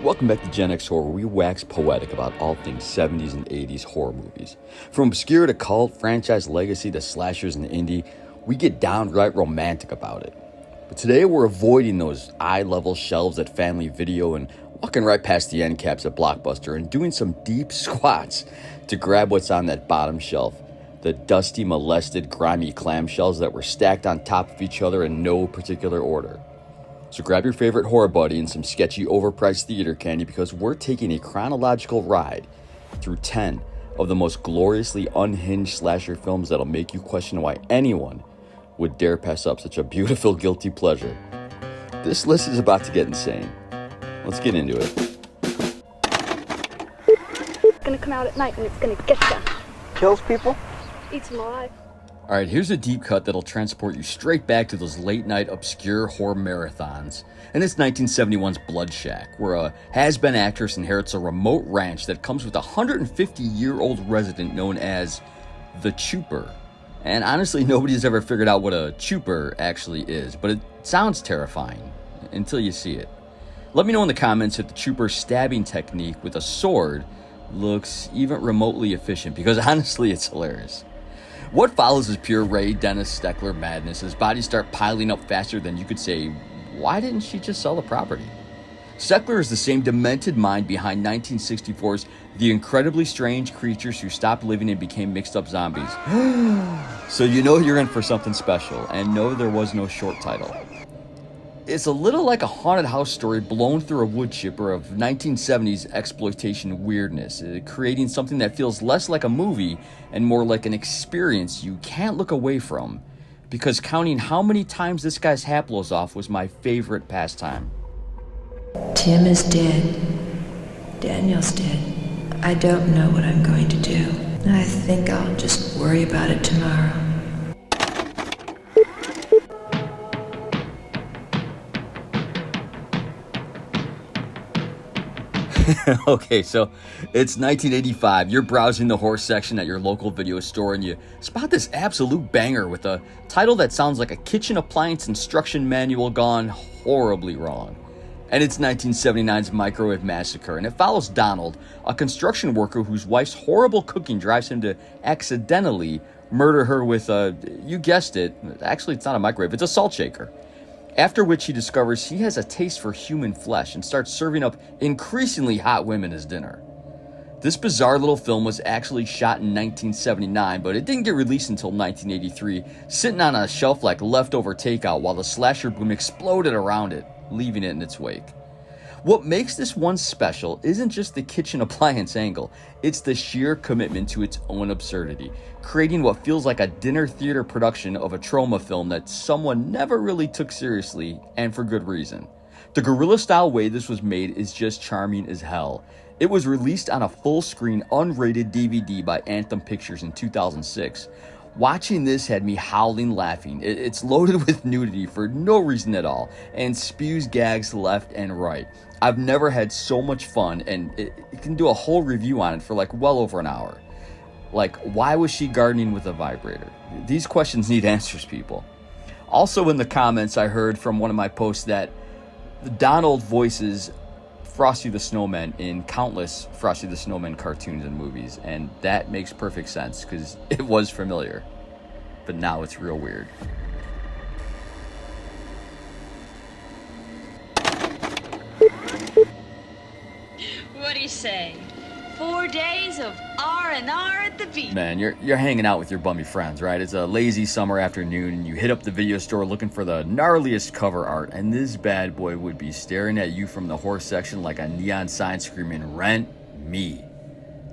Welcome back to GenXHorror, where we wax poetic about all things 70s and 80s horror movies. From obscure to cult, franchise legacy to slashers and indie, we get downright romantic about it. But today we're avoiding those eye-level shelves at Family Video and walking right past the end caps at Blockbuster and doing some deep squats to grab what's on that bottom shelf. The dusty, molested, grimy clamshells that were stacked on top of each other in no particular order. So grab your favorite horror buddy and some sketchy overpriced theater candy, because we're taking a chronological ride through 10 of the most gloriously unhinged slasher films that'll make you question why anyone would dare pass up such a beautiful guilty pleasure. This list is about to get insane. Let's get into it. It's gonna come out at night and it's gonna get you. Kills people? Eats them alive. Alright, here's a deep cut that'll transport you straight back to those late-night obscure horror marathons. And it's 1971's Blood Shack, where a has-been actress inherits a remote ranch that comes with a 150-year-old resident known as the Chooper. And honestly, nobody's ever figured out what a Chooper actually is, but it sounds terrifying until you see it. Let me know in the comments if the Chooper's stabbing technique with a sword looks even remotely efficient, because honestly, it's hilarious. What follows is pure Ray Dennis Steckler madness. His bodies start piling up faster than you could say, why didn't she just sell the property? Steckler is the same demented mind behind 1964's The Incredibly Strange Creatures Who Stopped Living and Became Mixed Up Zombies. So you know you're in for something special, and no, there was no short title. It's a little like a haunted house story blown through a wood chipper of 1970s exploitation weirdness, creating something that feels less like a movie and more like an experience you can't look away from, because counting how many times this guy's hat blows off was my favorite pastime. Tim is dead. Daniel's dead. I don't know what I'm going to do. I think I'll just worry about it tomorrow. Okay, so it's 1985. You're browsing the horror section at your local video store and you spot this absolute banger with a title that sounds like a kitchen appliance instruction manual gone horribly wrong. And it's 1979's Microwave Massacre, and it follows Donald, a construction worker whose wife's horrible cooking drives him to accidentally murder her with you guessed it, actually it's not a microwave, it's a salt shaker. After which he discovers he has a taste for human flesh and starts serving up increasingly hot women as dinner. This bizarre little film was actually shot in 1979, but it didn't get released until 1983, sitting on a shelf like leftover takeout while the slasher boom exploded around it, leaving it in its wake. What makes this one special isn't just the kitchen appliance angle, it's the sheer commitment to its own absurdity, creating what feels like a dinner theater production of a trauma film that someone never really took seriously, and for good reason. The guerrilla-style way this was made is just charming as hell. It was released on a full-screen, unrated DVD by Anthem Pictures in 2006. Watching this had me howling laughing. It's loaded with nudity for no reason at all, and spews gags left and right. I've never had so much fun, and it can do a whole review on it for like well over an hour. Like, why was she gardening with a vibrator? These questions need answers, people. Also in the comments, I heard from one of my posts that Donald voices Frosty the Snowman in countless Frosty the Snowman cartoons and movies, and that makes perfect sense because it was familiar, but now it's real weird. What do you say? 4 days of R&R at the beach. Man, you're hanging out with your bummy friends, right? It's a lazy summer afternoon, and you hit up the video store looking for the gnarliest cover art, and this bad boy would be staring at you from the horror section like a neon sign screaming, "Rent me."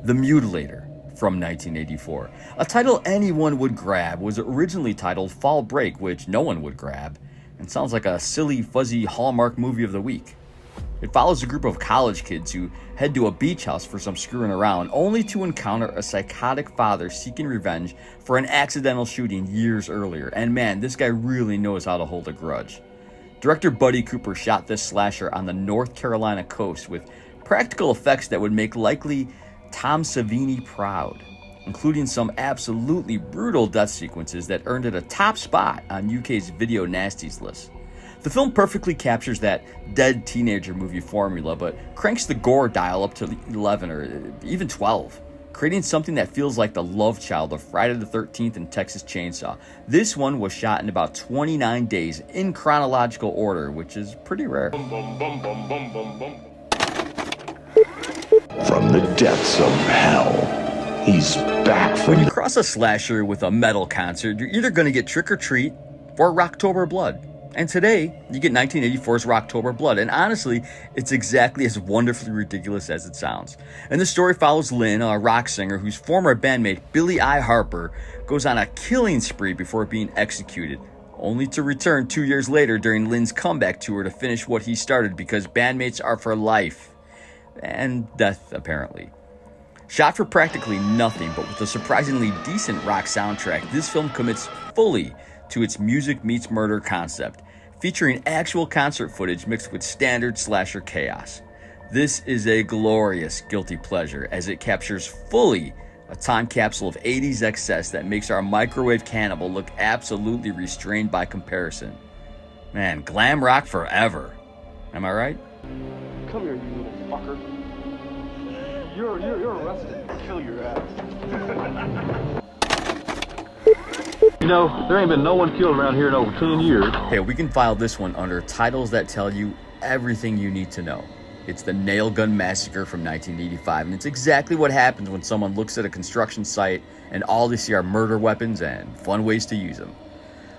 The Mutilator from 1984. A title anyone would grab, was originally titled Fall Break, which no one would grab, and sounds like a silly, fuzzy Hallmark movie of the week. It follows a group of college kids who head to a beach house for some screwing around, only to encounter a psychotic father seeking revenge for an accidental shooting years earlier. And man, this guy really knows how to hold a grudge. Director Buddy Cooper shot this slasher on the North Carolina coast with practical effects that would make likely Tom Savini proud, including some absolutely brutal death sequences that earned it a top spot on UK's Video Nasties list. The film perfectly captures that dead teenager movie formula, but cranks the gore dial up to 11 or even 12, creating something that feels like the love child of Friday the 13th and Texas Chainsaw. This one was shot in about 29 days in chronological order, which is pretty rare. From the depths of hell, he's back When from you cross a slasher with a metal concert, you're either going to get Trick or Treat or Rocktober Blood. And today, you get 1984's Rocktober Blood. And honestly, it's exactly as wonderfully ridiculous as it sounds. And the story follows Lynn, a rock singer whose former bandmate Billy I. Harper goes on a killing spree before being executed, only to return 2 years later during Lynn's comeback tour to finish what he started, because bandmates are for life. And death, apparently. Shot for practically nothing, but with a surprisingly decent rock soundtrack, this film commits fully to its music meets murder concept, featuring actual concert footage mixed with standard slasher chaos. This is a glorious guilty pleasure, as it captures fully a time capsule of 80s excess that makes our microwave cannibal look absolutely restrained by comparison. Man, glam rock forever. Am I right? Come here, you little fucker. You're arrested. Kill your ass. You know, there ain't been no one killed around here in over 10 years. Hey, we can file this one under titles that tell you everything you need to know. It's the Nail Gun Massacre from 1985, and it's exactly what happens when someone looks at a construction site and all they see are murder weapons and fun ways to use them.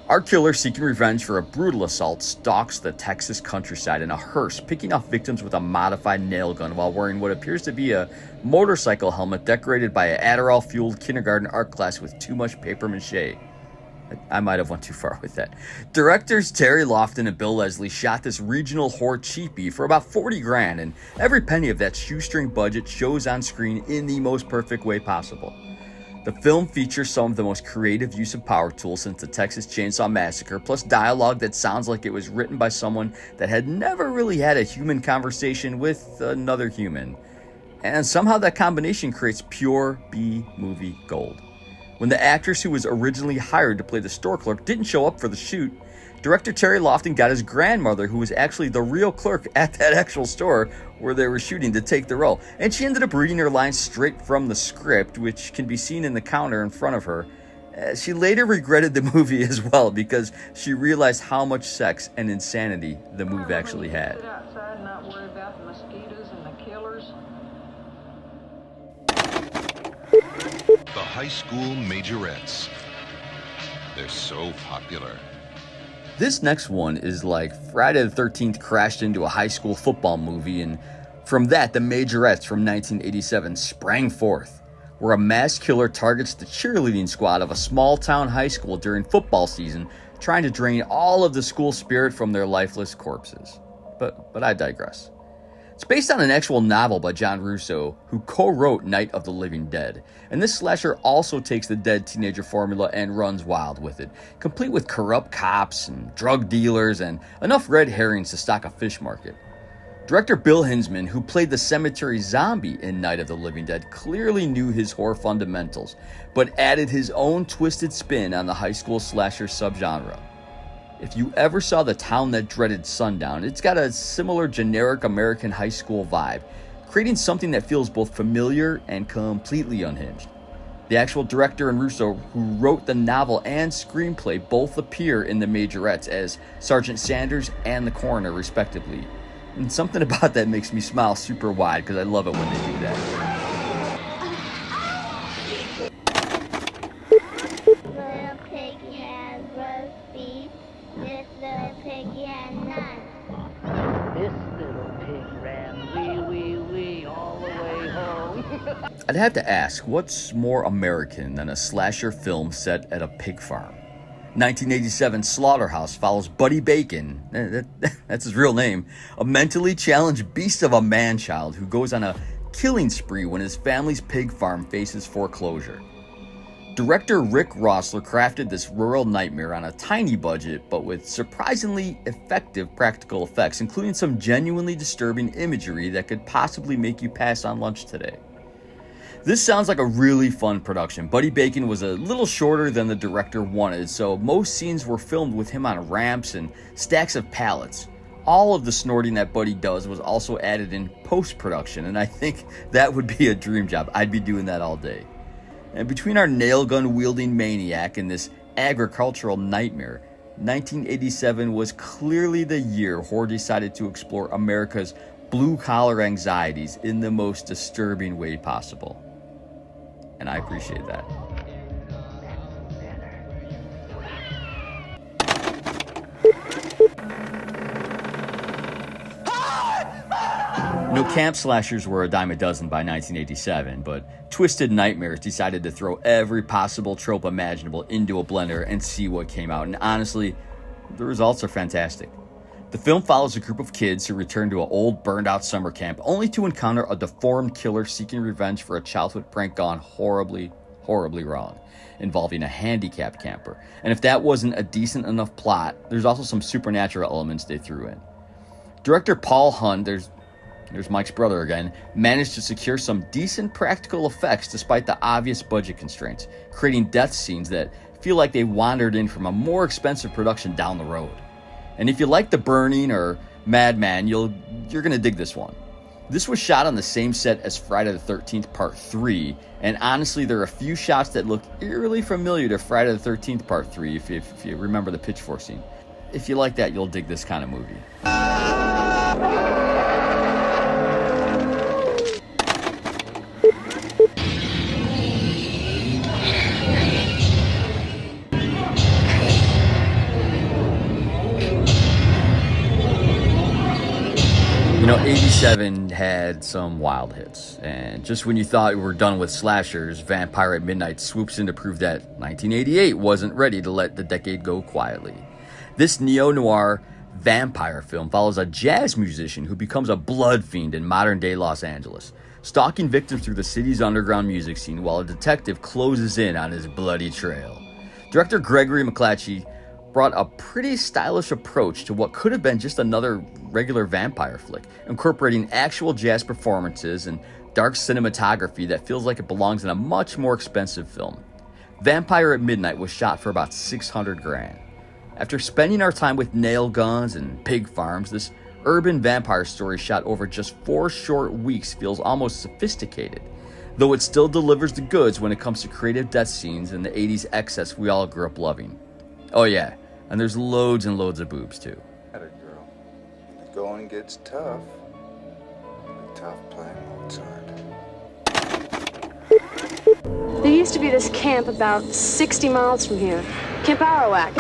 Our killer, seeking revenge for a brutal assault, stalks the Texas countryside in a hearse, picking off victims with a modified nail gun while wearing what appears to be a motorcycle helmet decorated by an Adderall-fueled kindergarten art class with too much papier-mâché. I might have went too far with that. Directors Terry Lofton and Bill Leslie shot this regional horror cheapie for about 40 grand, and every penny of that shoestring budget shows on screen in the most perfect way possible. The film features some of the most creative use of power tools since the Texas Chainsaw Massacre, plus dialogue that sounds like it was written by someone that had never really had a human conversation with another human. And somehow that combination creates pure B-movie gold. When the actress who was originally hired to play the store clerk didn't show up for the shoot, director Terry Lofton got his grandmother, who was actually the real clerk at that actual store where they were shooting, to take the role. And she ended up reading her lines straight from the script, which can be seen in the counter in front of her. She later regretted the movie as well, because she realized how much sex and insanity the movie actually had. Sit outside and not worry about the mosquitoes and the killers. The high school Majorettes. They're so popular. This next one is like Friday the 13th crashed into a high school football movie, and from that, the Majorettes from 1987 sprang forth, where a mass killer targets the cheerleading squad of a small-town high school during football season, trying to drain all of the school spirit from their lifeless corpses. But I digress. It's based on an actual novel by John Russo, who co-wrote Night of the Living Dead. And this slasher also takes the dead teenager formula and runs wild with it, complete with corrupt cops and drug dealers and enough red herrings to stock a fish market. Director Bill Hinsman, who played the cemetery zombie in Night of the Living Dead, clearly knew his horror fundamentals, but added his own twisted spin on the high school slasher subgenre. If you ever saw The Town That Dreaded Sundown, it's got a similar generic American high school vibe, creating something that feels both familiar and completely unhinged. The actual director and Russo, who wrote the novel and screenplay, both appear in The Majorettes as Sergeant Sanders and the coroner, respectively. And something about that makes me smile super wide, because I love it when they do that. Little piggy has roast beef. This little piggy has none. This little pig ran wee all the way home. I'd have to ask, what's more American than a slasher film set at a pig farm? 1987 Slaughterhouse follows Buddy Bacon, that's his real name, a mentally challenged beast of a man-child who goes on a killing spree when his family's pig farm faces foreclosure. Director Rick Rossler crafted this rural nightmare on a tiny budget, but with surprisingly effective practical effects, including some genuinely disturbing imagery that could possibly make you pass on lunch today. This sounds like a really fun production. Buddy Bacon was a little shorter than the director wanted, so most scenes were filmed with him on ramps and stacks of pallets. All of the snorting that Buddy does was also added in post-production, and I think that would be a dream job. I'd be doing that all day. And between our nail gun wielding maniac and this agricultural nightmare, 1987 was clearly the year horror decided to explore America's blue-collar anxieties in the most disturbing way possible. And I appreciate that. Camp slashers were a dime a dozen by 1987, but Twisted Nightmares decided to throw every possible trope imaginable into a blender and see what came out, and honestly, the results are fantastic. The film follows a group of kids who return to an old, burned-out summer camp, only to encounter a deformed killer seeking revenge for a childhood prank gone horribly, horribly wrong, involving a handicapped camper. And if that wasn't a decent enough plot, there's also some supernatural elements they threw in. Director Paul Hunt, there's Mike's brother again, managed to secure some decent practical effects despite the obvious budget constraints, creating death scenes that feel like they wandered in from a more expensive production down the road. And if you like The Burning or Madman, you're gonna dig this one. This was shot on the same set as Friday the 13th Part 3, and honestly there are a few shots that look eerily familiar to Friday the 13th Part 3 if you remember the pitchfork scene. If you like that, you'll dig this kind of movie. 87 had some wild hits, and just when you thought we were done with slashers, Vampire at Midnight swoops in to prove that 1988 wasn't ready to let the decade go quietly. This neo-noir vampire film follows a jazz musician who becomes a blood fiend in modern-day Los Angeles, stalking victims through the city's underground music scene while a detective closes in on his bloody trail. Director Gregory McClatchy brought a pretty stylish approach to what could have been just another regular vampire flick, incorporating actual jazz performances and dark cinematography that feels like it belongs in a much more expensive film. Vampire at Midnight was shot for about $600,000. After spending our time with nail guns and pig farms, this urban vampire story shot over just 4 short weeks feels almost sophisticated, though it still delivers the goods when it comes to creative death scenes and the 80s excess we all grew up loving. Oh yeah, and there's loads and loads of boobs too. Girl. The going gets tough. Tough playing Mozart. There used to be this camp about 60 miles from here. Camp Arawak.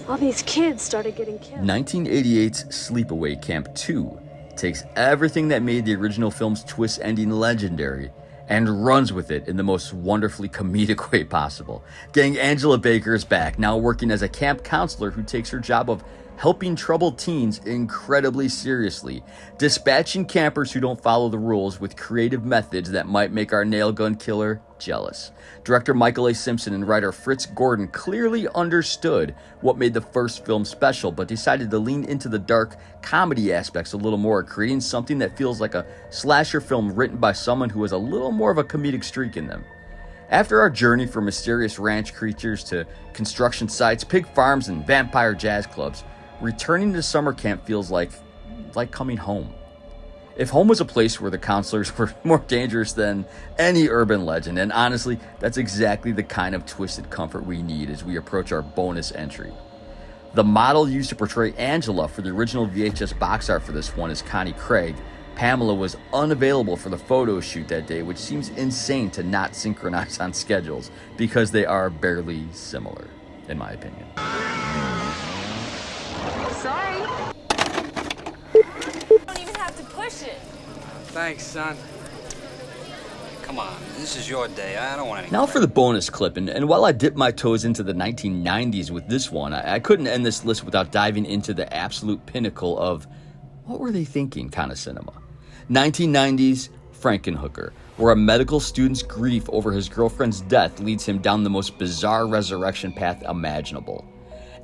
All these kids started getting killed. 1988's Sleepaway Camp 2 takes everything that made the original film's twist ending legendary and runs with it in the most wonderfully comedic way possible. Gang Angela Baker is back, now working as a camp counselor who takes her job of helping troubled teens incredibly seriously, dispatching campers who don't follow the rules with creative methods that might make our nail gun killer jealous. Director Michael A. Simpson and writer Fritz Gordon clearly understood what made the first film special, but decided to lean into the dark comedy aspects a little more, creating something that feels like a slasher film written by someone who has a little more of a comedic streak in them. After our journey from mysterious ranch creatures to construction sites, pig farms, and vampire jazz clubs, returning to summer camp feels like coming home. If home was a place where the counselors were more dangerous than any urban legend, and honestly, that's exactly the kind of twisted comfort we need as we approach our bonus entry. The model used to portray Angela for the original VHS box art for this one is Connie Craig. Pamela was unavailable for the photo shoot that day, which seems insane to not synchronize on schedules because they are barely similar, in my opinion. Sorry. You don't even have to push it. Thanks, son. Come on, this is your day. I don't want any... Now for the bonus clip, and while I dipped my toes into the 1990s with this one, I couldn't end this list without diving into the absolute pinnacle of what were they thinking kind of cinema. 1990s Frankenhooker, where a medical student's grief over his girlfriend's death leads him down the most bizarre resurrection path imaginable.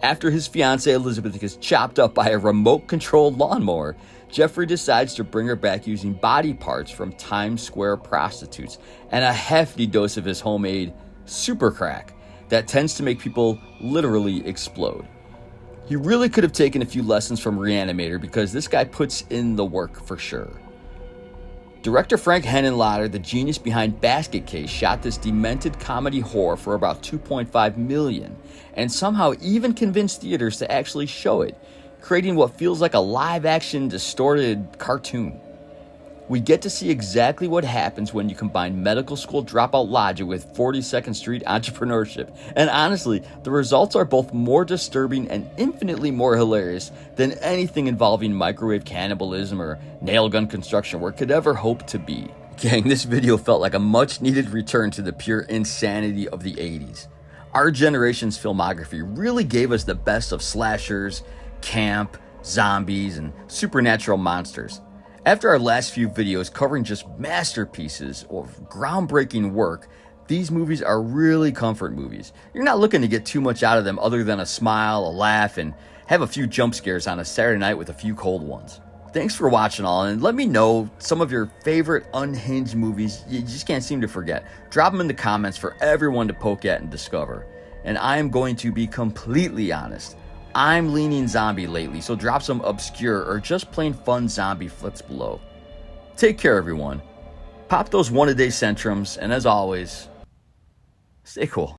After his fiancée Elizabeth gets chopped up by a remote-controlled lawnmower, Jeffrey decides to bring her back using body parts from Times Square prostitutes and a hefty dose of his homemade super crack that tends to make people literally explode. He really could have taken a few lessons from Reanimator because this guy puts in the work for sure. Director Frank Henenlotter, the genius behind Basket Case, shot this demented comedy horror for about $2.5 million and somehow even convinced theaters to actually show it, creating what feels like a live-action, distorted cartoon. We get to see exactly what happens when you combine medical school dropout logic with 42nd Street entrepreneurship, and honestly, the results are both more disturbing and infinitely more hilarious than anything involving microwave cannibalism or nail gun construction work could ever hope to be. Gang, this video felt like a much-needed return to the pure insanity of the 80s. Our generation's filmography really gave us the best of slashers, camp, zombies, and supernatural monsters. After our last few videos covering just masterpieces of groundbreaking work, these movies are really comfort movies. You're not looking to get too much out of them other than a smile, a laugh, and have a few jump scares on a Saturday night with a few cold ones. Thanks for watching all, and let me know some of your favorite unhinged movies you just can't seem to forget. Drop them in the comments for everyone to poke at and discover. And I am going to be completely honest. I'm leaning zombie lately, so drop some obscure or just plain fun zombie flips below. Take care, everyone. Pop those one-a-day Centrums, and as always, stay cool.